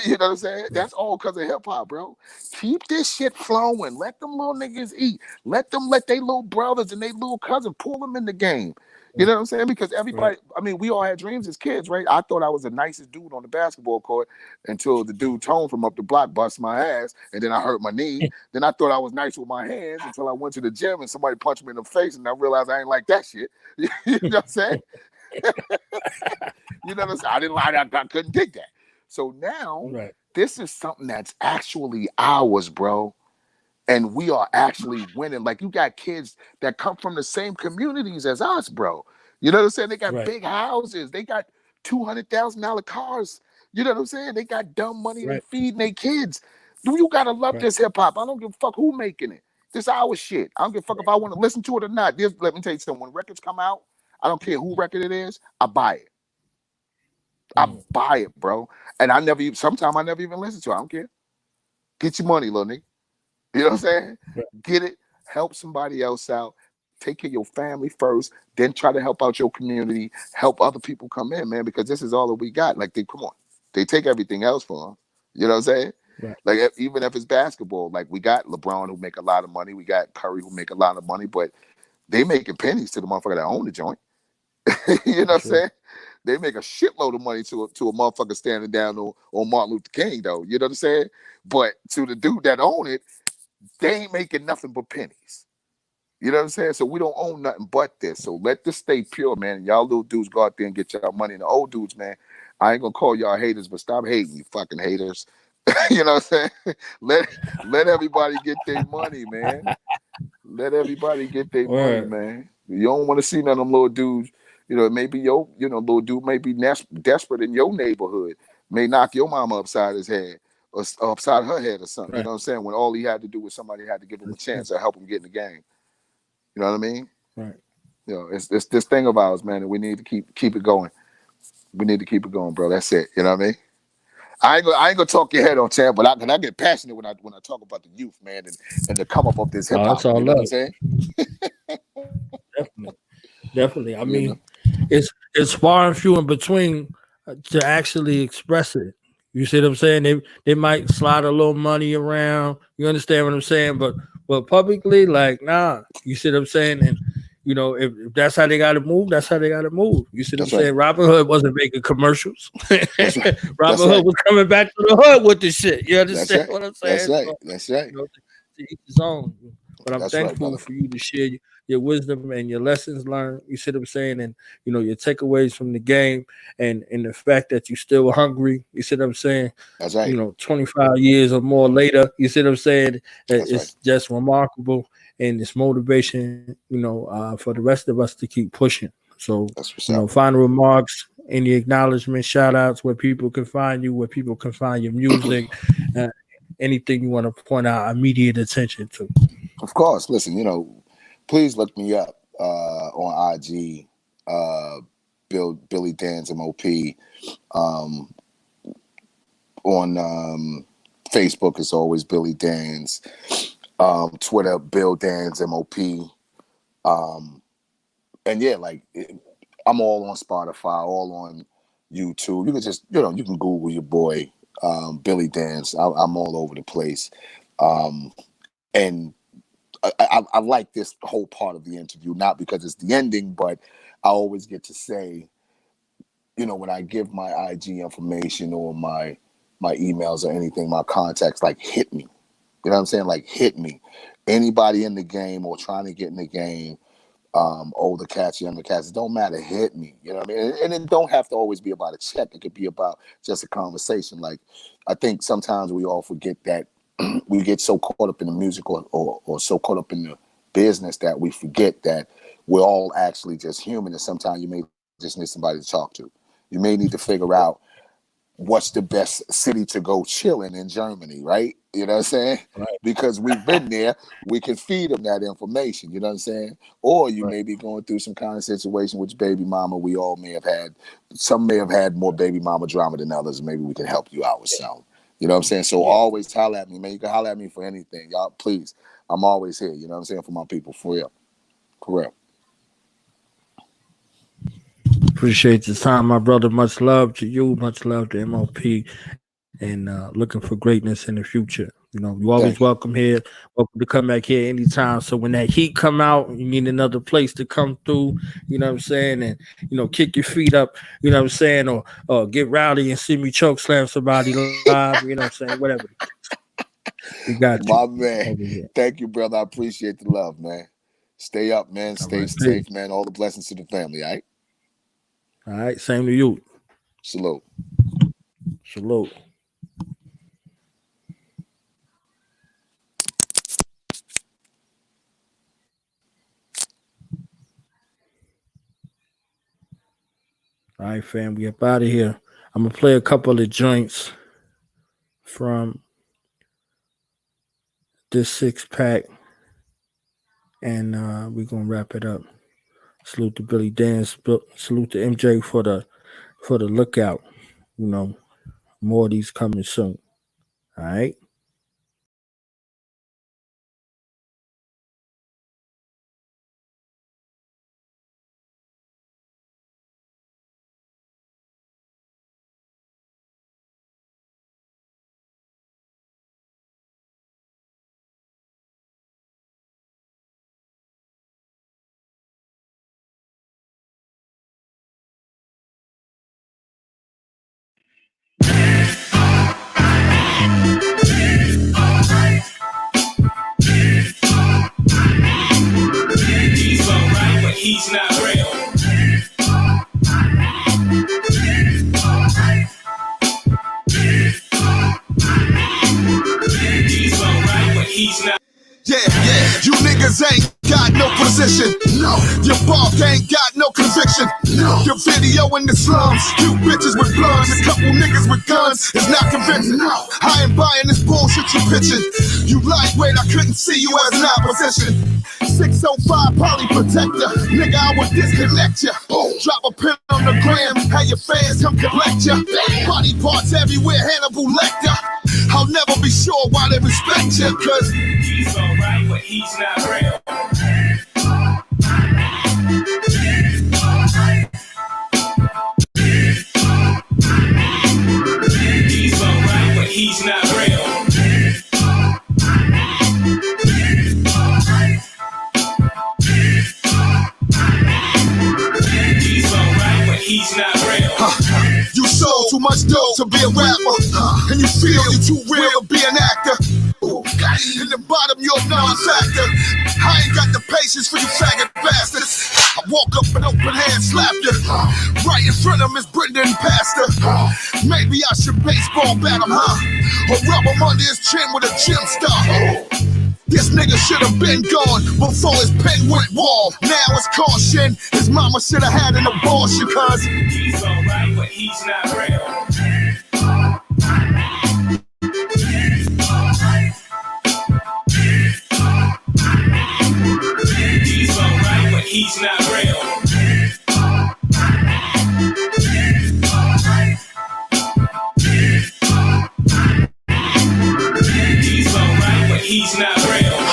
You know what I'm saying? Right. That's all because of hip hop, bro. Keep this shit flowing. Let them little niggas eat. Let their little brothers and their little cousin pull them in the game. You Right. know what I'm saying? Because Right. everybody, I mean, we all had dreams as kids, right? I thought I was the nicest dude on the basketball court until the dude Tone from up the block bust my ass, and then I hurt my knee. Then I thought I was nice with my hands until I went to the gym and somebody punched me in the face, and I realized I ain't like that shit. You know what I'm saying? You know what I'm saying? I didn't lie. I couldn't dig that. So now Right. this is something that's actually ours, bro. And we are actually winning. Like you got kids that come from the same communities as us, bro. You know what I'm saying? They got Right. big houses. They got $200,000 cars. You know what I'm saying? They got dumb money. They Right. feeding their kids. Do you gotta love Right. this hip hop? I don't give a fuck who making it. This our shit. I don't give a fuck if I want to listen to it or not. Let me tell you something. When records come out, I don't care who record it is. I buy it. I Mm. buy it, bro. And I never even, sometimes I never even listen to it. I don't care. Get your money, little nigga. You know what I'm saying? Right. Get it, help somebody else out, take care of your family first, then try to help out your community, help other people come in, man, because this is all that we got. Like, come on. They take everything else for them. You know what I'm saying? Right. Like, even if it's basketball, like we got LeBron who make a lot of money, we got Curry who make a lot of money, but they making pennies to the motherfucker that own the joint. You know what For I'm sure. saying? They make a shitload of money to a motherfucker standing down on Martin Luther King, though. You know what I'm saying? But to the dude that own it, they ain't making nothing but pennies. You know what I'm saying? So we don't own nothing but this. So let this stay pure, man. And y'all little dudes go out there and get y'all money. And the old dudes, man, I ain't gonna call y'all haters, but stop hating, you fucking haters. You know what I'm saying? Let everybody get their money, man. Let everybody get their money, Word. man. You don't want to see none of them little dudes. Maybe little dude may be desperate in your neighborhood, may knock your mama upside his head or upside her head or something. You Right. know what I'm saying? When all he had to do was somebody had to give him a That's true. chance or help him get in the game. You know what I mean? Right. It's this thing of ours, man, and we need to keep it going. We need to keep it going, bro. That's it. You know what I mean? I ain't gonna talk your head on, Chad, but I get passionate when I talk about the youth, man, and the come up of this hip Oh, that's hop. all You know what I'm love. saying? Definitely. Definitely. I You know? mean, it's far and few in between to actually express it. You see what I'm saying? They might slide a little money around. You understand what I'm saying? But publicly, like, nah. You see what I'm saying? And if that's how they got to move, that's how they got to move. You see what I'm That's right. saying? Robin Hood wasn't making commercials. That's right. That's Robin Hood right. was coming back to the hood with the shit. You That's understand right. what I'm That's saying? right. So, That's right. to each his own. But I'm That's right, thankful brother. for you to share your wisdom and your lessons learned. You see what I'm saying? And your takeaways from the game and the fact that you're still hungry. You see what I'm saying? That's right. 25 years or more later. You see what I'm saying? That's right. It's just remarkable, and it's motivation. For the rest of us to keep pushing. So, That's what's up. final remarks, any acknowledgement, shout outs, where people can find you, where people can find your music, uh, anything you want to point out immediate attention to. Of course. Listen, please look me up on IG, Billy Danze M.O.P. Um, on Facebook, it's always Billy Danze. Twitter, Bill Danze M.O.P. And yeah, I'm all on Spotify, all on YouTube. You can just, you can Google your boy, Billy Danze. I'm all over the place. And I like this whole part of the interview, not because it's the ending, but I always get to say, when I give my IG information or my emails or anything, my contacts, like, hit me. You know what I'm saying? Like, hit me. Anybody in the game or trying to get in the game, older cats, younger cats, it don't matter, hit me. You know what I mean? And it don't have to always be about a check. It could be about just a conversation. Like, I think sometimes we all forget that we get so caught up in the music or so caught up in the business that we forget that we're all actually just human, and sometimes you may just need somebody to talk to. You may need to figure out what's the best city to go chilling in Germany, right? You know what I'm saying? Right. Because we've been there, we can feed them that information, you know what I'm saying? Or you may be going through some kind of situation with baby mama. We all may have had, some may have had more baby mama drama than others. Maybe we can help you out with something. You know what I'm saying? So always holler at me, man. You can holler at me for anything. Y'all, please. I'm always here, you know what I'm saying, for my people, for real. Correct. Appreciate the time, my brother. Much love to you. Much love to M.O.P. And looking for greatness in the future. You always welcome here. Welcome to come back here anytime. So when that heat come out, you need another place to come through. You know what I'm saying? And kick your feet up. You know what I'm saying? Or get rowdy and see me choke slam somebody live. You know what I'm saying? Whatever. We got you. My man. Thank you, brother. I appreciate the love, man. Stay up, man. Stay safe, man. All the blessings to the family, all right? All right. Same to you. Salute. Salute. All right, fam. We up out of here. I'm going to play a couple of joints from this 6-pack, and we're going to wrap it up. Salute to Billy Danze. Salute to MJ for the lookout. More of these coming soon. All right. He's not real. He's alright, but he's not. Yeah, you niggas ain't got no position. No, your bark ain't got no conviction. No, your video in the slums, you bitches with bloods, a couple niggas with guns is not convincing. No, I ain't buying this bullshit you pitching. You lightweight, I couldn't see you as an opposition. 605 poly protector, nigga, I would disconnect ya. Drop a pin on the gram, have your fans come collect ya. Body parts everywhere, Hannibal Lecter. I'll never be sure why they respect ya, cause he's alright, but he's not real. He's alright, but he's not real. He's alright, but he's not real. You sold too much dough to be a rapper, and you feel you too real to be an actor. In the bottom, you're a non-factor. I ain't got the patience for you faggot bastards. I walk up and open hand slap you right in front of Miss Brenda and Pastor. Maybe I should baseball bat him, or rub him under his chin with a gym star. This nigga should have been gone before his pen went warm. Now it's caution. His mama should have had an abortion, cause he's alright, but he's not real. He's alright, but he's not real. He's alright, but he's not real.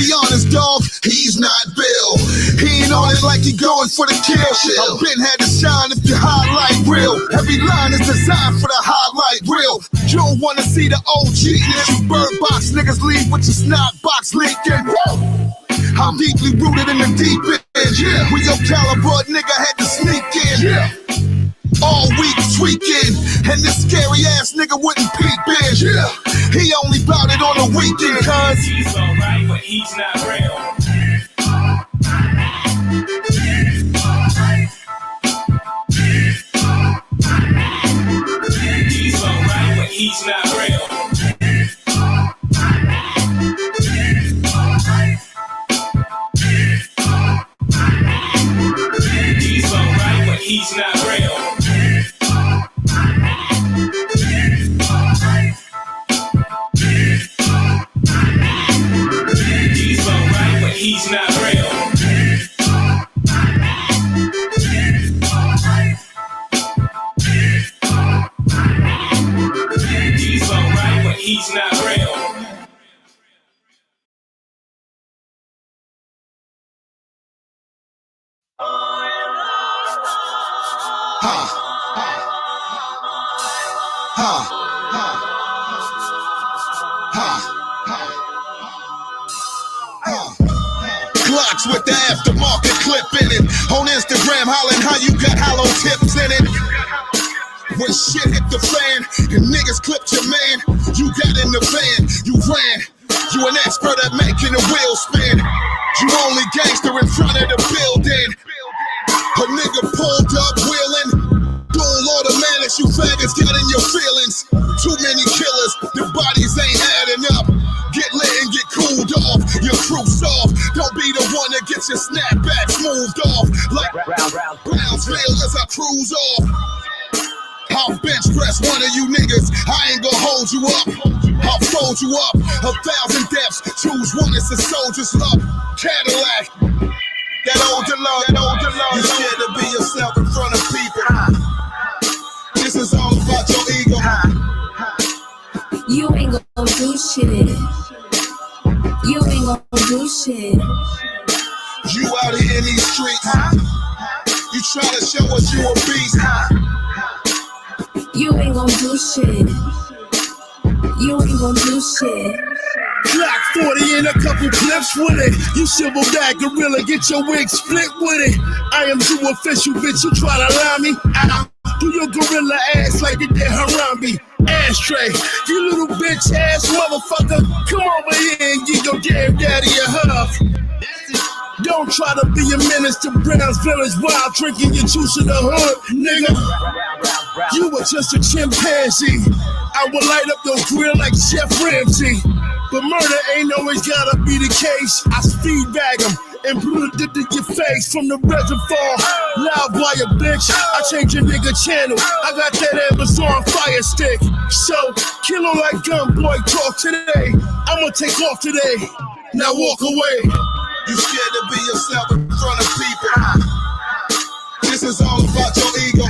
be honest, dog, he's not Bill. He ain't on it like he going for the kill. I've been had to shine if the highlight real. Every line is designed for the highlight reel. You don't wanna see the OG. You bird box niggas leave with your snot box leaking. I'm deeply rooted in the deep end. Yeah. With your caliber, nigga had to sneak in. Yeah. All tweaking, and this scary ass nigga wouldn't peep in. Yeah, he only bout it on the weekend, cuz He's alright, but he's not real. He's alright, but he's not real. He's alright, but he's not real. He's alright, but he's not real. He's alright, but he's not real. Glocks with the aftermarket clip in it. On Instagram hollering how you got hollow tips in it. When shit hit the fan and niggas clipped your man, you got in the van, you ran. You an expert at making the wheel spin. You only gangster in front of the building. A nigga pulled up wheeling. Dual automatics, you faggots got in your feelings. Too many killers, the bodies ain't adding up. Get lit and get cooled off, your crew soft. Don't be the one that gets your snapbacks moved off. Like Brownsville as I cruise off. I'll bench press one of you niggas, I ain't gon' hold you up. I'll fold you up, 1,000 deaths. Choose one, it's a soldier's luck. Cadillac, that older love. You scared to be yourself in front of people. This is all about your ego. You ain't gon' do shit. You ain't gon' do shit. You out here in these streets. You try to show us you a beast. You ain't gon' do shit. You ain't gon' do shit. Glock 40 and a couple clips with it. You silverback gorilla, get your wig split with it. I am too official, bitch. You try to lie me? Do your gorilla ass like it did Harambe. Ashtray, you little bitch ass motherfucker. Come over here and give your damn daddy a hug. Don't try to be a menace to Brownsville while drinking your juice in the hood, nigga. You were just a chimpanzee. I would light up your grill like Chef Ramsay. But murder ain't always gotta be the case. I speed bag him and put it to your face from the reservoir. Loud wire, bitch. I change your nigga channel. I got that Amazon Fire Stick. So, kill him like Gunboy talk today. I'ma take off today. Now walk away. You scared to be yourself in front of people. This is all about your ego.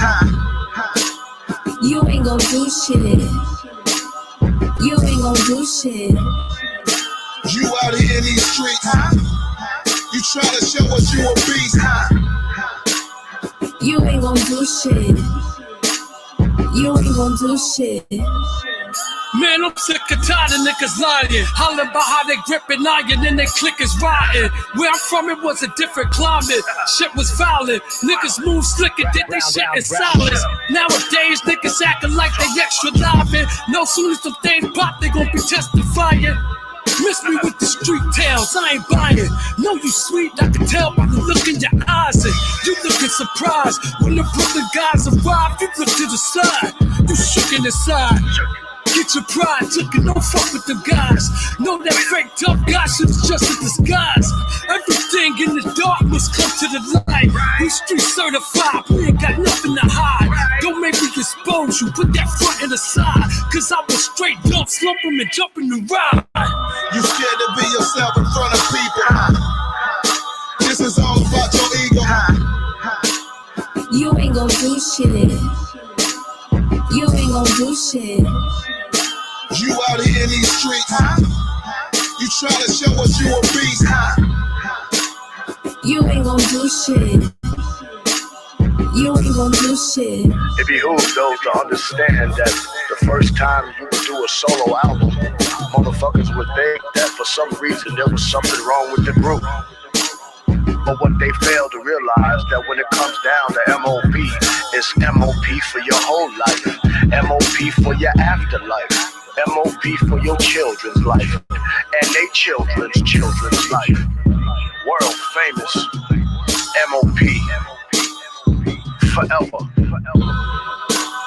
You ain't gon' do shit. You ain't gon' do shit. You out here in these streets. You try to show us you a beast. You ain't gon' do shit. You ain't gon' do shit. Man, I'm sick and tired of niggas lying. Hollering about how they gripping iron and they click is rotten. Where I'm from, it was a different climate. Shit was violent. Niggas move slick and did they shit in silence. Nowadays, niggas acting like they extra livin'. No, soon as the things pop, they gon' be testifying. Miss me with the street tales, I ain't buying. Know you sweet, I can tell by the look in your eyes. And you looking surprised. When the Brooklyn guys arrive, you look to the side. You shook inside. Get your pride, took it, don't fuck with them guys. Know that fake tough guy shit is just a disguise. Everything in the dark must come to the light. We street certified, we ain't got nothing to hide. Don't make me expose you, put that front in the side. Cause I will straight dump, slump them and jump in the ride. You scared to be yourself in front of people. This is all about your ego. You ain't gon' do shit. You ain't gon' do shit. You out here in these streets. You try to show us you a beast. You ain't gon' do shit. You ain't gon' do shit. It behooves those to understand that the first time you would do a solo album, motherfuckers would think that for some reason there was something wrong with the group. But what they fail to realize that when it comes down to M.O.P, It's M.O.P. for your whole life, M.O.P. for your afterlife, M.O.P. for your children's life, and they children's life. World famous M.O.P. Forever.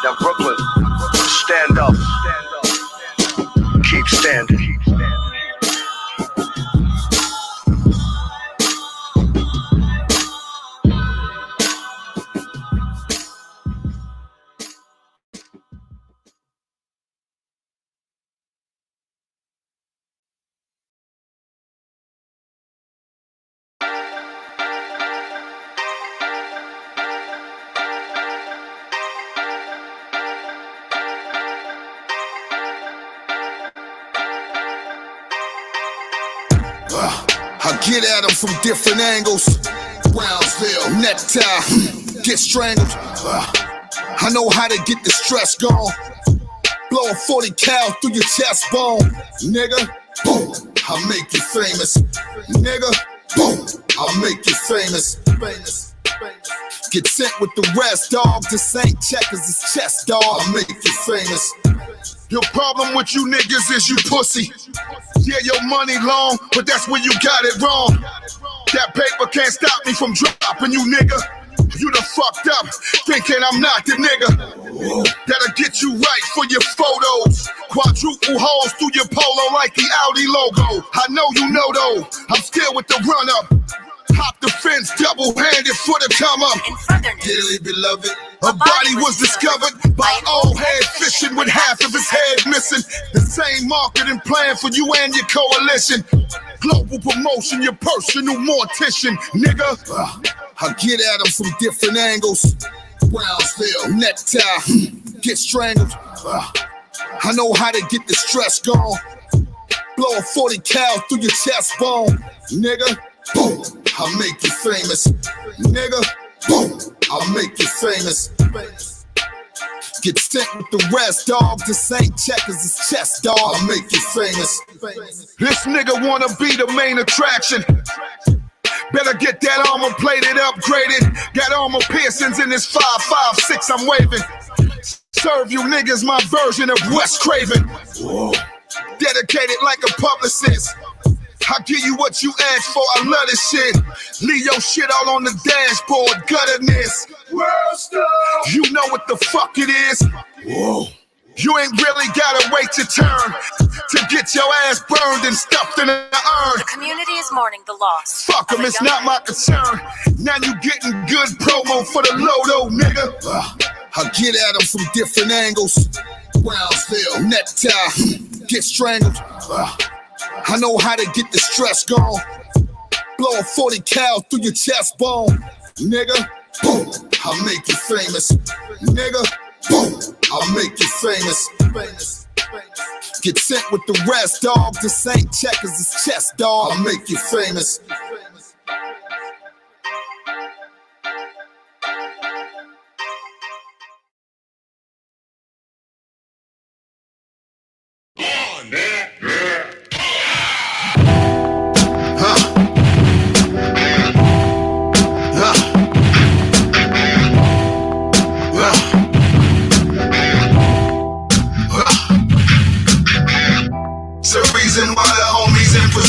Now Brooklyn, stand up. Keep standing. I get at them from different angles. Brownsville, necktie, get strangled. I know how to get the stress gone. Blow a 40 cal through your chest bone. Nigga, boom, I'll make you famous. Nigga, boom, I'll make you famous. Get sent with the rest, dog. This ain't checkers, it's chess, dog. I'll make you famous. Your problem with you niggas is you pussy. Yeah, your money long, but that's where you got it wrong. That paper can't stop me from dropping you, nigga. You done fucked up, thinking I'm not the nigga. That'll get you right for your photos. Quadruple holes through your polo like the Audi logo. I know you know though, I'm still with the run up. Hop the fence, double-handed for the come up. Dearly beloved, a body was discovered by old head fishing with half of his head missing. The same marketing plan for you and your coalition. Global promotion, your personal mortician, nigga. I get at them from different angles. Brownsville, necktie, get strangled. I know how to get the stress gone. Blow a 40 cal through your chest bone, nigga. Boom, I'll make you famous. Nigga, boom, I'll make you famous. Get sent with the rest, dog. This ain't checkers, it's chess, dog. I'll make you famous. This nigga wanna be the main attraction. Better get that armor plated, upgraded. Got armor piercings in this 5.56 I'm waving. Serve you niggas my version of Wes Craven. Whoa. Dedicated like a publicist. I give you what you asked for, I love this shit. Leave your shit all on the dashboard, gutterness. World star. You know what the fuck it is. Whoa. You ain't really gotta wait your turn to get your ass burned and stuffed in an urn. The community is mourning the loss. Fuck them, it's not my concern. Now you getting good promo for the Lodo, nigga. I get at them from different angles. Brownsville, necktie, get strangled. I know how to get the stress gone. Blow a 40 cal through your chest bone. Nigga, boom, I'll make you famous. Nigga, boom, I'll make you famous. Get sent with the rest, dog. This ain't checkers, it's chess, dog. I'll make you famous.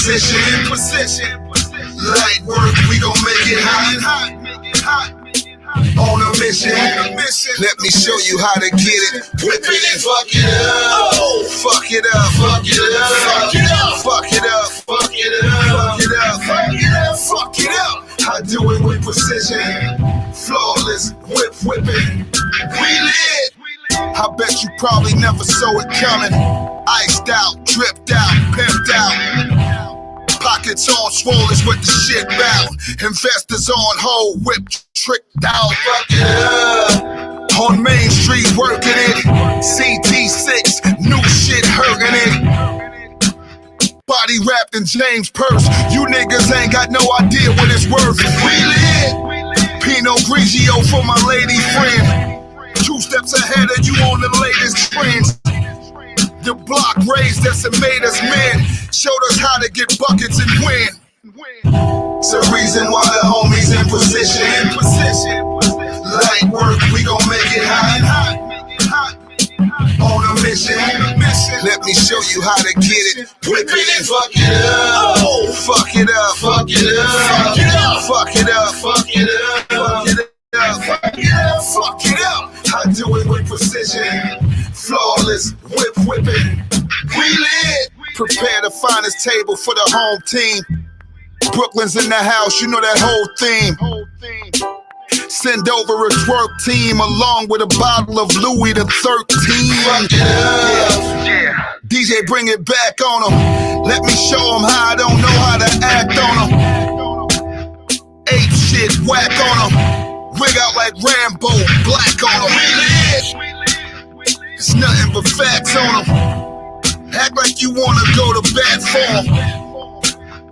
In position. Light work, we gon' make it hot. On a mission. Let me show you how to get it. Whip it and fuck it up. Oh, fuck it up. Fuck it up. Fuck it up. Fuck it up. Fuck it up. Fuck it up. Fuck it up. Fuck it up. I do it with precision. Flawless, whipping. We lit. I bet you probably never saw it coming. Iced out, dripped out, pimped out. Pockets all swollen with the shit bout. Investors on hold, whipped, tricked out. Fuck it up. On Main Street working it. CT6, new shit hurting it. Body wrapped in James purse. You niggas ain't got no idea what it's worth. We lit. Pinot Grigio for my lady friend. 2 steps ahead of you on the latest trends. The block raised us and made us men. Showed us how to get buckets and win. It's the reason why the homies in position. Light work, we gon' make mission. Let me show you how to get it. Whip it and fuck it up. Fuck it up. Fuck it up. Fuck it up. Fuck it up. Fuck it up. Fuck it up. Fuck it up. Fuck it up. I do it with precision. Flawless. Whipping. We lit. Prepare the finest table for the home team. Brooklyn's in the house, you know that whole theme. Send over a twerk team along with a bottle of Louis the 13. Yeah. DJ, bring it back on them. Let me show them how I don't know how to act on them. Ape shit, whack on them. Wig out like Rambo, black on them. It's nothing but facts on them. Act like you wanna go to bat for them.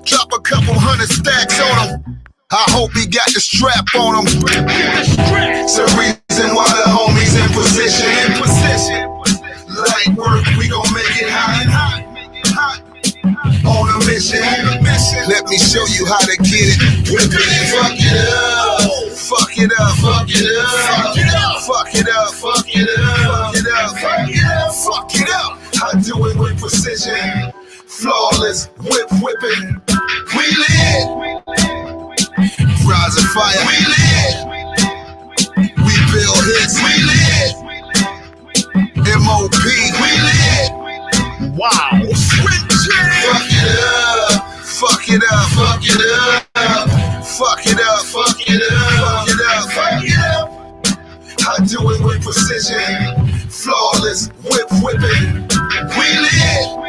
Drop a couple hundred stacks on them. I hope he got the strap on him. It's the reason why the homies in position. Light work, we gon' make it hot. On a mission. Let me show you how to get it. Whip it and fuck it up. Fuck it up. Fuck it up. Fuck it up. Fuck it up. Fuck it up. Fuck it up. Fuck it up. Fuck it up. I do it with precision. Flawless. Whipping. We lit. Rise of fire. We lit. We build hits. We lit. M.O.P. We lit. Wow. Fuck it up. Fuck it up. Fuck it up. Fuck it up. Fuck it up. Fuck it up. Fuck it up. I do it with precision. Flawless. Whipping. We lit.